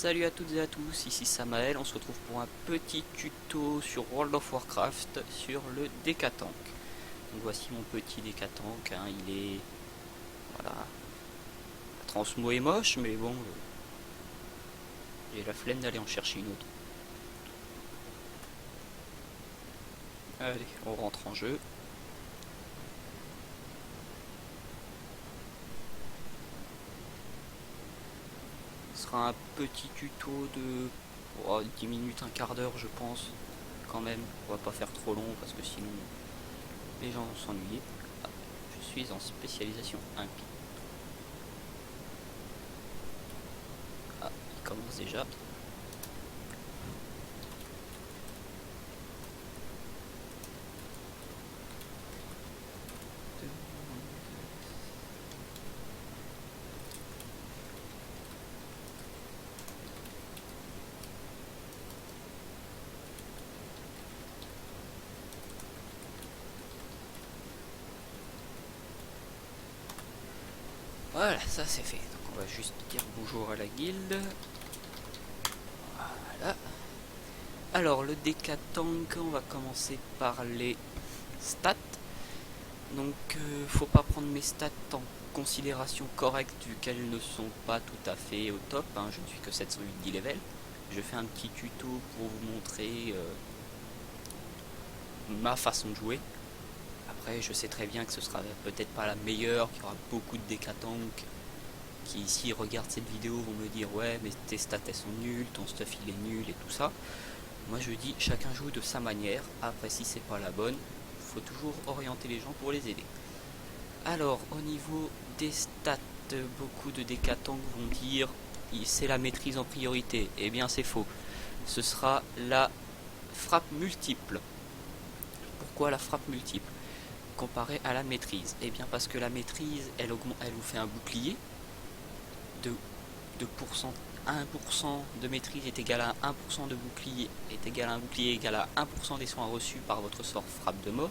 Salut à toutes et à tous, ici Samael, on se retrouve pour un petit tuto sur World of Warcraft sur le Décatank. Donc voici mon petit Décatank, hein, il est... Voilà, la transmo est moche, mais bon, j'ai la flemme d'aller en chercher une autre. Allez, on rentre en jeu. Ce sera un petit tuto de 10 minutes, un quart d'heure je pense, quand même. On va pas faire trop long parce que sinon les gens vont s'ennuyer. Ah, je suis en spécialisation 1. Ah, il commence déjà. Voilà, ça c'est fait. Donc on va juste dire bonjour à la guilde. Voilà. Alors le Décatank, on va commencer par les stats. Donc faut pas prendre mes stats en considération correcte vu qu'elles ne sont pas tout à fait au top, hein. Je ne suis que 708 level. Je fais un petit tuto pour vous montrer ma façon de jouer. Après je sais très bien que ce sera peut-être pas la meilleure, qu'il y aura beaucoup de Décatank qui ici regardent cette vidéo vont me dire ouais mais tes stats elles sont nulles, ton stuff il est nul et tout ça. Moi je dis chacun joue de sa manière, après si c'est pas la bonne, faut toujours orienter les gens pour les aider. Alors au niveau des stats, beaucoup de Décatank vont dire c'est la maîtrise en priorité. Eh bien c'est faux. Ce sera la frappe multiple. Pourquoi la frappe multiple comparée à la maîtrise? Eh bien parce que la maîtrise elle vous fait un bouclier de 1% de maîtrise est égal à 1% de bouclier est égal à un bouclier égal à 1% des soins reçus par votre sort frappe de mort.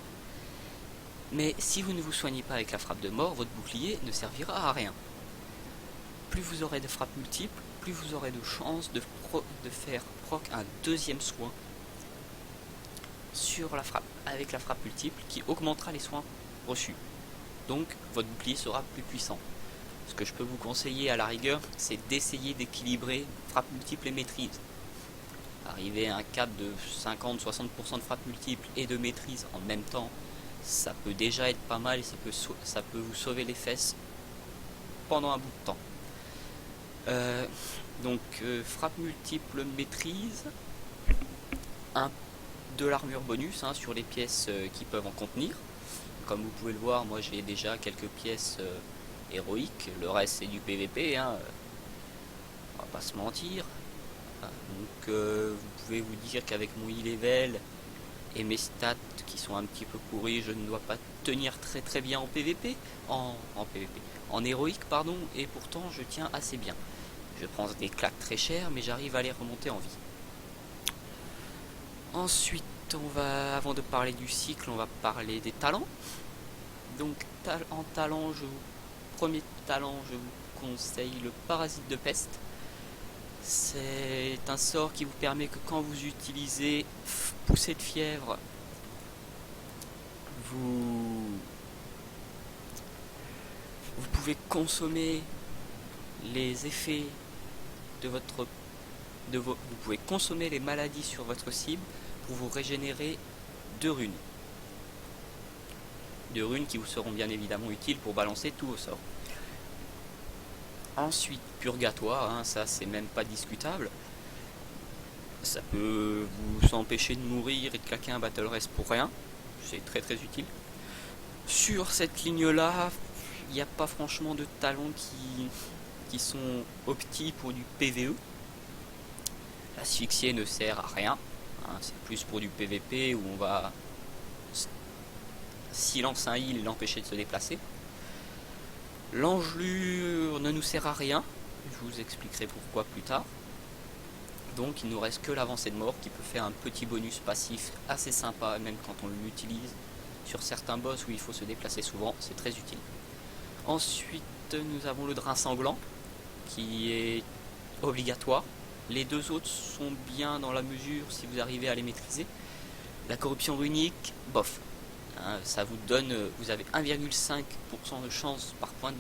Mais si vous ne vous soignez pas avec la frappe de mort, votre bouclier ne servira à rien. Plus vous aurez de frappes multiples, plus vous aurez de chances de faire proc un deuxième soin sur la frappe, avec la frappe multiple qui augmentera les soins reçus. Donc votre bouclier sera plus puissant. Ce que je peux vous conseiller à la rigueur, c'est d'essayer d'équilibrer frappe multiple et maîtrise. Arriver à un cap de 50-60% de frappe multiple et de maîtrise en même temps, ça peut déjà être pas mal et ça peut vous sauver les fesses pendant un bout de temps. Frappe multiple maîtrise, de l'armure bonus sur les pièces qui peuvent en contenir. Comme vous pouvez le voir, moi j'ai déjà quelques pièces héroïques, le reste c'est du PVP, on va pas se mentir. Donc vous pouvez vous dire qu'avec mon e-level et mes stats qui sont un petit peu pourris, je ne dois pas tenir très bien en PVP, en héroïque pardon, et pourtant je tiens assez bien. Je prends des claques très chères, mais j'arrive à les remonter en vie. Ensuite, avant de parler du cycle, on va parler des talents. Donc en talent, premier talent, je vous conseille le parasite de peste. C'est un sort qui vous permet que quand vous utilisez poussée de fièvre, vous pouvez consommer les effets vous pouvez consommer les maladies sur votre cible pour vous régénérer 2 runes. 2 runes qui vous seront bien évidemment utiles pour balancer tous vos sorts. Ensuite, purgatoire, ça c'est même pas discutable. Ça peut vous empêcher de mourir et de claquer un battle rest pour rien. C'est très utile. Sur cette ligne là, il n'y a pas franchement de talents qui sont optis pour du PVE. L'asphyxier ne sert à rien, c'est plus pour du PVP où on va, s'il lance un heal, l'empêcher de se déplacer. L'engelure ne nous sert à rien, je vous expliquerai pourquoi plus tard. Donc il nous reste que l'avancée de mort qui peut faire un petit bonus passif assez sympa, même quand on l'utilise sur certains boss où il faut se déplacer souvent, c'est très utile. Ensuite nous avons le drain sanglant qui est obligatoire. Les deux autres sont bien dans la mesure si vous arrivez à les maîtriser. La corruption runique, bof. Hein, ça vous donne, vous avez 1,5% de chance par point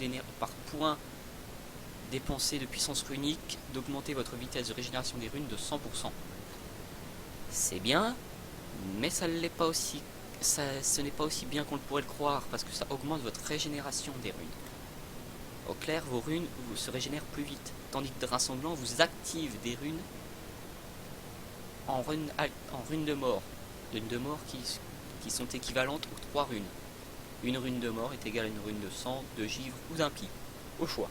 dépensé de puissance runique d'augmenter votre vitesse de régénération des runes de 100%. C'est bien, mais ça l'est pas aussi, ce n'est pas aussi bien qu'on le pourrait le croire, parce que ça augmente votre régénération des runes. Au clair, vos runes se régénèrent plus vite, tandis que Drain Sanglant vous active des runes en runes de mort. Runes de mort qui sont équivalentes aux 3 runes. Une rune de mort est égale à une rune de sang, de givre ou d'impie, au choix,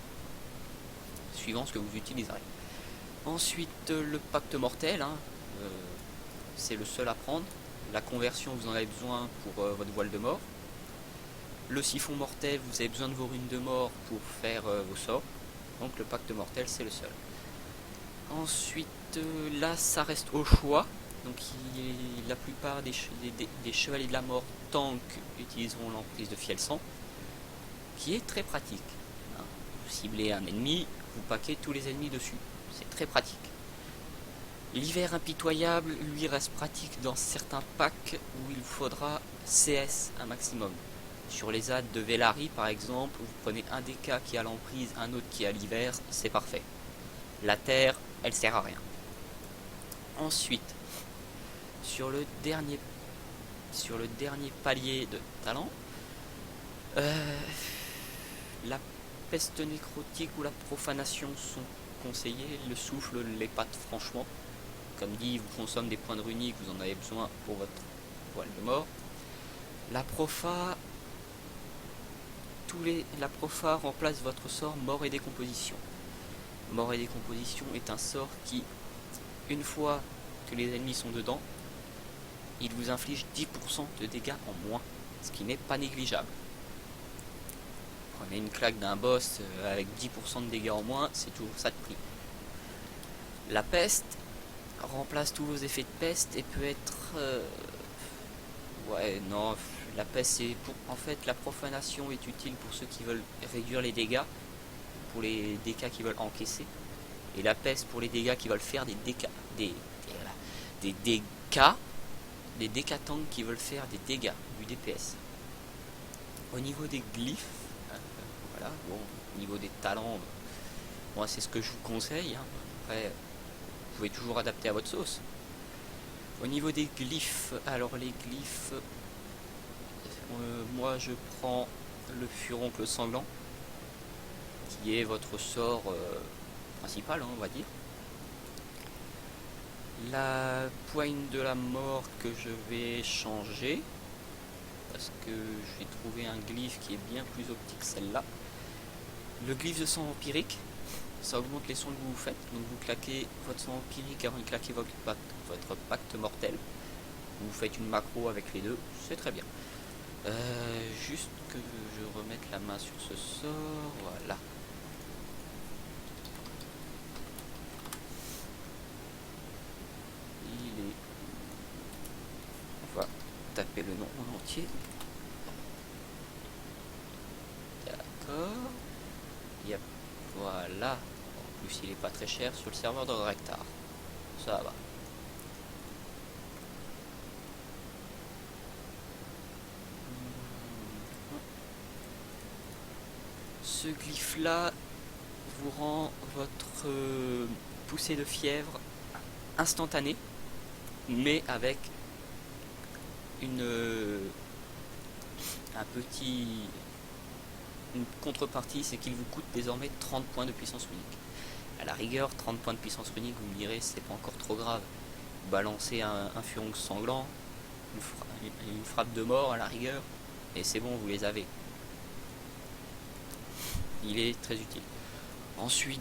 suivant ce que vous utiliserez. Ensuite, le pacte mortel, hein, c'est le seul à prendre. La conversion, vous en avez besoin pour votre voile de mort. Le siphon mortel, vous avez besoin de vos runes de mort pour faire vos sorts. Donc le pacte mortel, c'est le seul. Ensuite, là, ça reste au choix. Donc la plupart des chevaliers de la mort tank utiliseront l'emprise de fiel sang, qui est très pratique. Hein. Vous ciblez un ennemi, vous paquez tous les ennemis dessus. C'est très pratique. L'hiver impitoyable, lui, reste pratique dans certains packs où il vous faudra CS un maximum. Sur les ZAD de Velari par exemple, vous prenez un DK qui a l'emprise, un autre qui a l'hiver, c'est parfait. La terre, elle sert à rien. Ensuite, sur le dernier palier de talent, la peste nécrotique ou la profanation sont conseillés, le souffle l'épate franchement. Comme dit, vous consomme des points de runique, vous en avez besoin pour votre voile de mort. La profa remplace votre sort mort et décomposition. Mort et décomposition est un sort qui, une fois que les ennemis sont dedans, il vous inflige 10% de dégâts en moins, ce qui n'est pas négligeable. Prenez une claque d'un boss avec 10% de dégâts en moins, c'est toujours ça de prix. La peste remplace tous vos effets de peste et peut être... Ouais, non, la peste c'est pour... En fait, la profanation est utile pour ceux qui veulent réduire les dégâts, pour les DK qui veulent encaisser, et la peste pour les dégâts qui veulent faire des DK, des DK tanks qui veulent faire des dégâts, du DPS. Au niveau des glyphes, voilà, bon, au niveau des talents, moi c'est ce que je vous conseille, hein. Après, vous pouvez toujours adapter à votre sauce. Au niveau des glyphes, alors les glyphes, moi je prends le furoncle sanglant, qui est votre sort principal, hein, on va dire. La poigne de la mort que je vais changer, parce que je vais trouver un glyphe qui est bien plus optique que celle-là. Le glyphe de sang empirique, ça augmente les sons que vous faites, donc vous claquez votre sang empirique avant de claquer votre pacte mortel. Vous faites une macro avec les deux, c'est très bien. Juste que je remette la main sur ce sort, voilà. On va taper le nom en entier. D'accord. Yep. Voilà. En plus, il est pas très cher sur le serveur de Rectar. Ça va. Ce glyphe là vous rend votre poussée de fièvre instantanée, mais avec une contrepartie, c'est qu'il vous coûte désormais 30 points de puissance unique. À la rigueur, 30 points de puissance unique, vous me direz, c'est pas encore trop grave. Vous balancez un furoncle sanglant, une frappe de mort à la rigueur, et c'est bon, vous les avez. Il est très utile. Ensuite,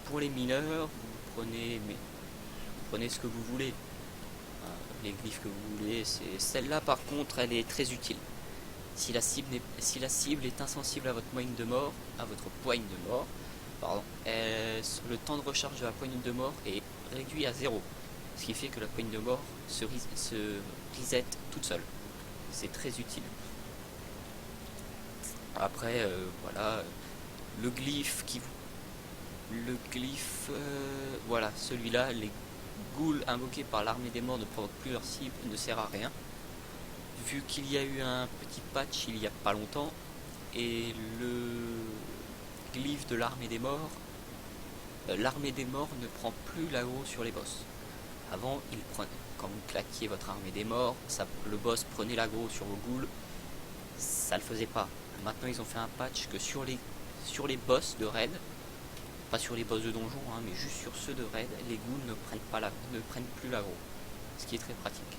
pour les mineurs, vous prenez ce que vous voulez. Les glyphes que vous voulez. Celle-là, par contre, elle est très utile. Si la cible est insensible à votre poigne de mort, le temps de recharge de la poigne de mort est réduit à 0. Ce qui fait que la poigne de mort se reset toute seule. C'est très utile. Après, voilà, le glyphe le glyphe, voilà, celui-là, les ghouls invoqués par l'armée des morts ne provoquent plus leur cible, ne sert à rien. Vu qu'il y a eu un petit patch il y a pas longtemps, et le glyphe de l'armée des morts ne prend plus l'aggro sur les boss. Avant, quand vous claquiez votre armée des morts, le boss prenait l'aggro sur vos ghouls, ça le faisait pas. Maintenant ils ont fait un patch que sur les boss de raid, pas sur les boss de donjon, hein, mais juste sur ceux de raid, les ghouls ne prennent plus l'aggro, ce qui est très pratique.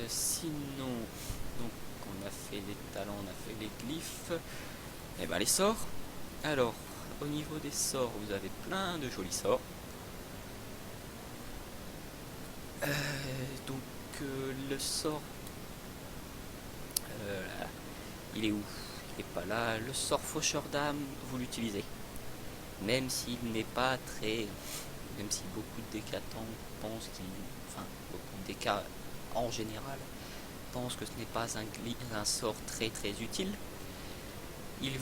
Sinon, donc on a fait les talents, on a fait les glyphes, et ben les sorts. Alors, au niveau des sorts, vous avez plein de jolis sorts. Le sort, il est où? Il est pas là. Le sort faucheur d'âme, vous l'utilisez, même s'il n'est pas très, même si beaucoup de décatants pensent beaucoup de décats en général pensent que ce n'est pas un sort très très utile. Il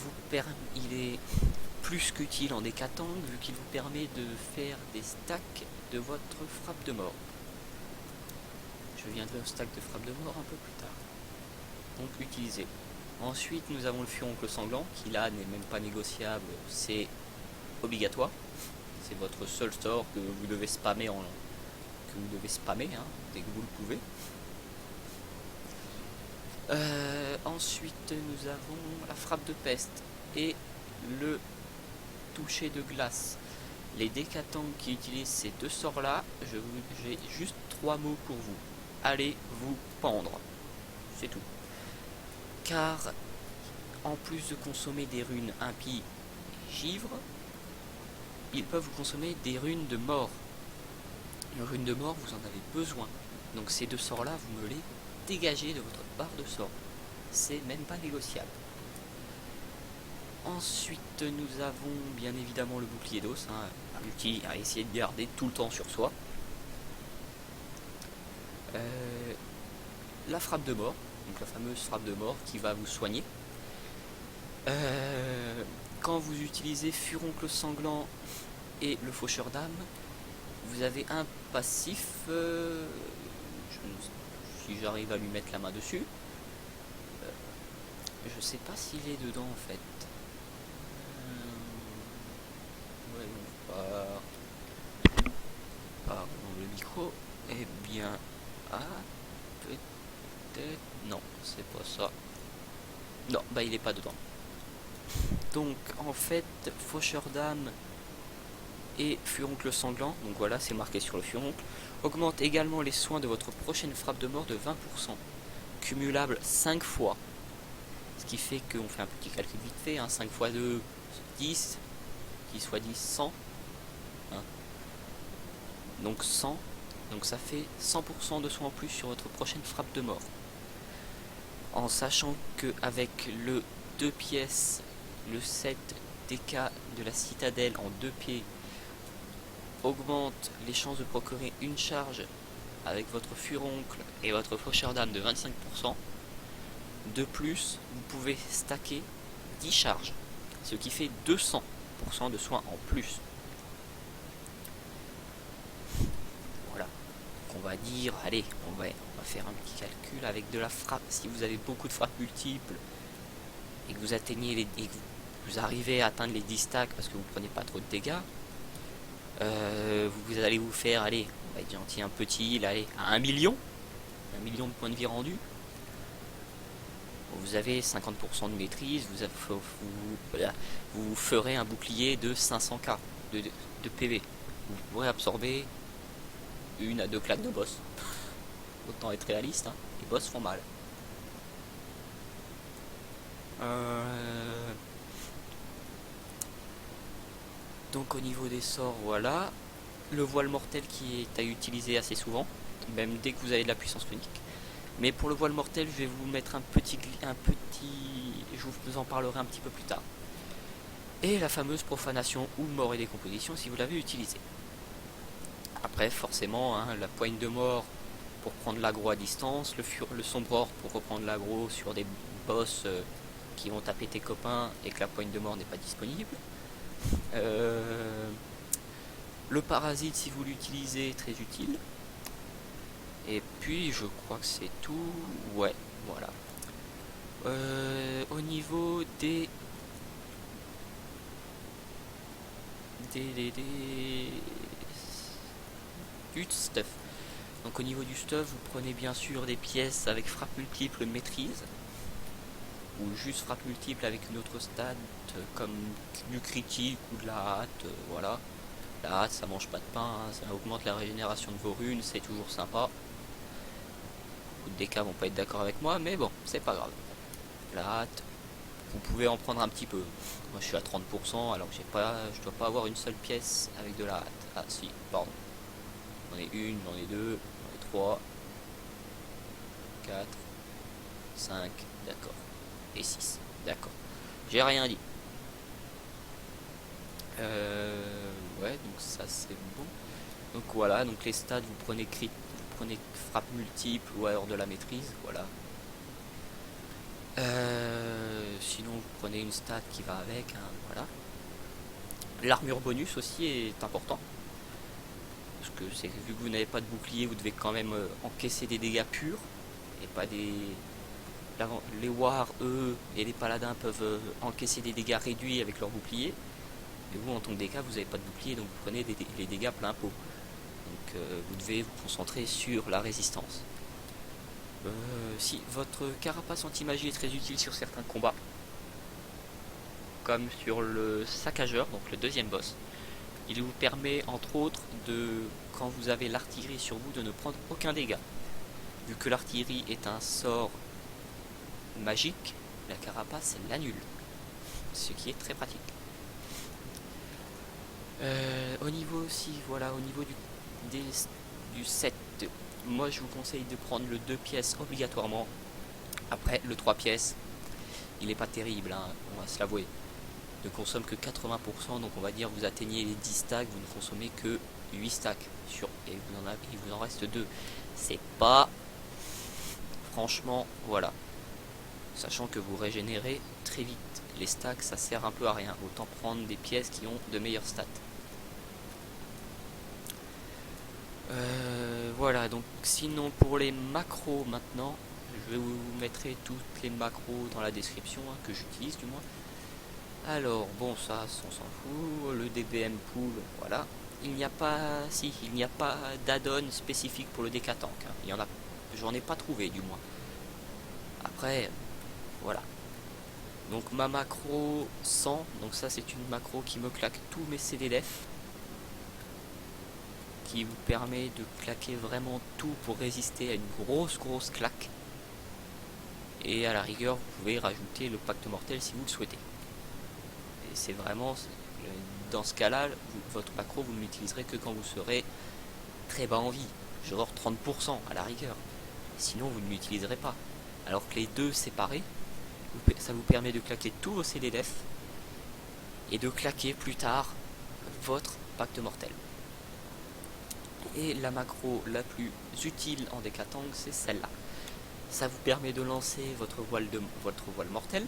est plus qu'utile en décatant, vu qu'il vous permet de faire des stacks de votre frappe de mort. Je viendrai au stack de frappe de mort un peu plus tard. Donc utilisez. Ensuite nous avons le furoncle sanglant, qui là n'est même pas négociable, c'est obligatoire. C'est votre seul sort que vous devez spammer dès que vous le pouvez. Ensuite nous avons la frappe de peste et le toucher de glace. Les décatants qui utilisent ces deux sorts là, j'ai juste 3 mots pour vous. Allez vous pendre, c'est tout. Car en plus de consommer des runes impies et givre, ils peuvent vous consommer des runes de mort. Une rune de mort, vous en avez besoin. Donc ces deux sorts là, vous me les dégagez de votre barre de sorts. C'est même pas négociable. Ensuite nous avons bien évidemment le bouclier d'os, à essayer de garder tout le temps sur soi. La frappe de mort, donc la fameuse frappe de mort qui va vous soigner. Quand vous utilisez furoncle sanglant et le faucheur d'âme, vous avez un passif, si j'arrive à lui mettre la main dessus, je sais pas s'il est dedans en fait. Pardon le micro. Eh bien, peut-être non, c'est pas ça. Non, bah il est pas dedans. Donc en fait, faucheur d'âme et furoncle sanglant, donc voilà, c'est marqué sur le furoncle, augmente également les soins de votre prochaine frappe de mort de 20%, cumulable 5 fois. Ce qui fait qu'on fait un petit calcul vite fait, 5 x 2, 10, 10 x 10, 100. Donc 100, donc ça fait 100% de soins en plus sur votre prochaine frappe de mort. En sachant que avec le 2 pièces, le 7 DK de la citadelle en 2 pieds augmente les chances de procurer une charge avec votre furoncle et votre faucheur d'âme de 25%. De plus, vous pouvez stacker 10 charges, ce qui fait 200% de soins en plus. Voilà, donc on va dire, allez, on va faire un petit calcul avec de la frappe. Si vous avez beaucoup de frappes multiples et que vous atteignez vous arrivez à atteindre les 10 stacks parce que vous prenez pas trop de dégâts, vous allez vous faire, allez, on va être gentil, un petit, allez, à 1 million de points de vie rendus. Vous avez 50% de maîtrise, vous ferez un bouclier de 500k de PV. Vous pourrez absorber 1 à 2 claques de boss. Autant être réaliste, les boss font mal. Donc au niveau des sorts, voilà. Le voile mortel qui est à utiliser assez souvent, même dès que vous avez de la puissance runique. Mais pour le voile mortel, je vais vous mettre je vous en parlerai un petit peu plus tard. Et la fameuse profanation ou mort et décomposition si vous l'avez utilisée. Après, forcément, la poigne de mort pour prendre l'aggro à distance, le sombre or pour reprendre l'aggro sur des boss qui vont taper tes copains et que la poigne de mort n'est pas disponible. Le parasite, si vous l'utilisez, très utile. Et puis je crois que c'est tout. Ouais, voilà. Au niveau du stuff. Donc au niveau du stuff, vous prenez bien sûr des pièces avec frappe multiple maîtrise, ou juste frappe multiple avec une autre stat comme du critique ou de la hâte, voilà. La hâte, ça mange pas de pain, hein, ça augmente la régénération de vos runes, c'est toujours sympa. Beaucoup de DK vont pas être d'accord avec moi, mais bon, c'est pas grave. La hâte, vous pouvez en prendre un petit peu. Moi je suis à 30%, alors que je dois pas avoir une seule pièce avec de la hâte. Ah si, pardon. J'en ai une, j'en ai deux, j'en ai trois, 4, 5, d'accord. Et 6, d'accord. J'ai rien dit. Ouais, donc ça c'est bon. Donc voilà, donc les stats, vous prenez crit, vous prenez frappe multiple ou alors de la maîtrise, voilà. Sinon vous prenez une stat qui va avec, hein, voilà. L'armure bonus aussi est important. Parce que c'est vu que vous n'avez pas de bouclier, vous devez quand même encaisser des dégâts purs. Et pas des... Les wars, eux, et les paladins peuvent encaisser des dégâts réduits avec leur bouclier. Et vous, en tant que DK, vous n'avez pas de bouclier, donc vous prenez les dégâts plein pot. Donc vous devez vous concentrer sur la résistance. Si votre carapace anti-magie est très utile sur certains combats, comme sur le saccageur, donc le deuxième boss, il vous permet entre autres de, quand vous avez l'artillerie sur vous, de ne prendre aucun dégât. Vu que l'artillerie est un sort magique, la carapace l'annule, ce qui est très pratique. Au niveau aussi, voilà, au niveau du set, moi je vous conseille de prendre le 2 pièces obligatoirement. Après le 3 pièces, il n'est pas terrible, hein, on va se l'avouer. Ne consomme que 80%, donc on va dire vous atteignez les 10 stacks, vous ne consommez que 8 stacks et il vous en reste 2. C'est pas... Franchement, voilà. Sachant que vous régénérez très vite. Les stacks, ça sert un peu à rien. Autant prendre des pièces qui ont de meilleures stats. Voilà, donc sinon pour les macros maintenant, je vous mettrai toutes les macros dans la description, hein, que j'utilise du moins. Alors, bon, ça, on s'en fout. Le DBM pool, voilà. Il n'y a pas d'add-on spécifique pour le DK tank. Hein. J'en ai pas trouvé du moins. Après, voilà. Donc ma macro 100, donc ça c'est une macro qui me claque tous mes CDDF, qui vous permet de claquer vraiment tout pour résister à une grosse claque. Et à la rigueur, vous pouvez rajouter le pacte mortel si vous le souhaitez. Et c'est vraiment, dans ce cas-là, votre macro, vous ne l'utiliserez que quand vous serez très bas en vie, genre 30% à la rigueur. Sinon, vous ne l'utiliserez pas. Alors que les deux séparés, ça vous permet de claquer tous vos CDDF et de claquer plus tard votre pacte mortel. Et la macro la plus utile en DK tank, c'est celle-là. Ça vous permet de lancer votre voile mortel,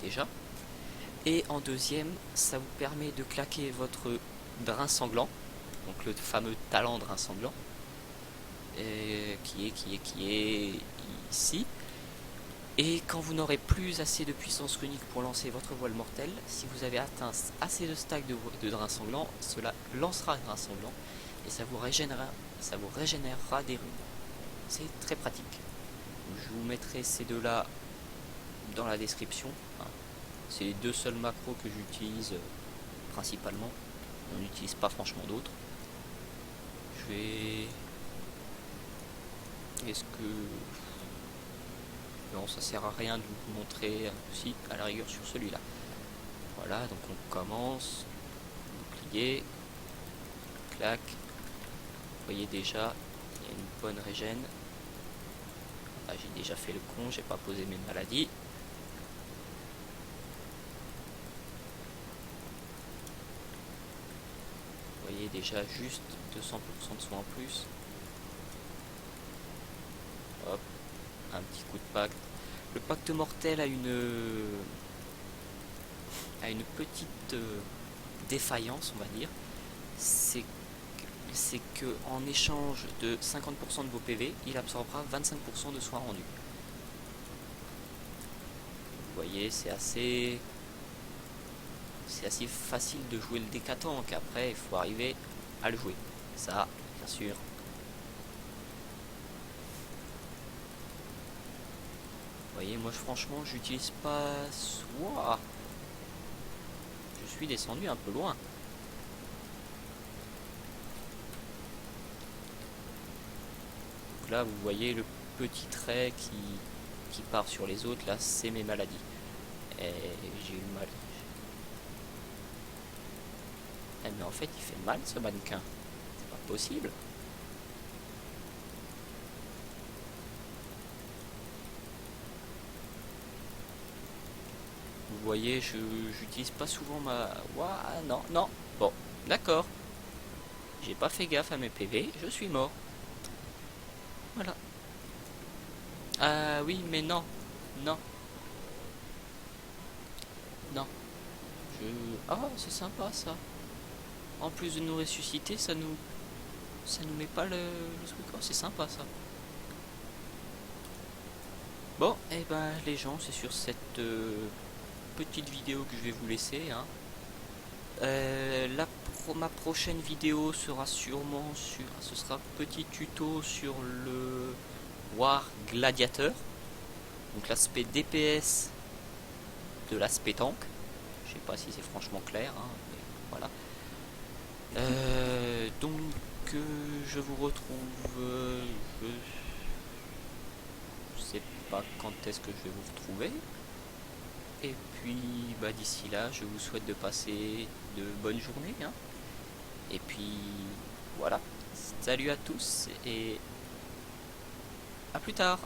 déjà. Et en deuxième, ça vous permet de claquer votre drain sanglant, donc le fameux talent drain sanglant, qui est ici. Et quand vous n'aurez plus assez de puissance runique pour lancer votre voile mortel, si vous avez atteint assez de stacks de drain sanglant, cela lancera drain sanglant et ça vous régénérera des runes. C'est très pratique. Je vous mettrai ces deux-là dans la description. C'est les deux seuls macros que j'utilise principalement. On n'utilise pas franchement d'autres. Je vais... Est-ce que... Non, ça sert à rien de vous montrer aussi, à la rigueur sur celui-là. Voilà, donc on commence. Bouclier. Clac. Vous voyez déjà, il y a une bonne régène. Ah, j'ai déjà fait le con, j'ai pas posé mes maladies. Vous voyez déjà juste 200% de soins en plus. Hop, un petit coup de pacte. Le pacte mortel a une petite défaillance, on va dire. C'est que en échange de 50% de vos PV, il absorbera 25% de soins rendus. Vous voyez, c'est assez facile de jouer le décatanque. Après, il faut arriver à le jouer. Ça, bien sûr. Vous voyez, moi franchement, j'utilise pas. Ouah, je suis descendu un peu loin. Donc là, vous voyez le petit trait qui part sur les autres. Là, c'est mes maladies. Et j'ai eu mal. Eh, mais en fait, il fait mal ce mannequin. C'est pas possible. Vous voyez, j'utilise pas souvent ma. Ouah, non, non. Bon, d'accord. J'ai pas fait gaffe à mes PV, je suis mort. Voilà. Ah oui, mais non. Non, non. Je. Ah, c'est sympa ça. En plus de nous ressusciter, ça nous met pas le truc. Oh, c'est sympa ça. Bon, et ben les gens, c'est sur cette petite vidéo que je vais vous laisser. Hein. Ma prochaine vidéo sera sûrement sur. Ce sera un petit tuto sur le War Gladiator. Donc l'aspect DPS de l'aspect tank. Je sais pas si c'est franchement clair. Hein, mais voilà. Donc je vous retrouve. Je sais pas quand est-ce que je vais vous retrouver. Et puis bah, d'ici là, je vous souhaite de passer de bonnes journées. Hein. Et puis voilà. Salut à tous et à plus tard.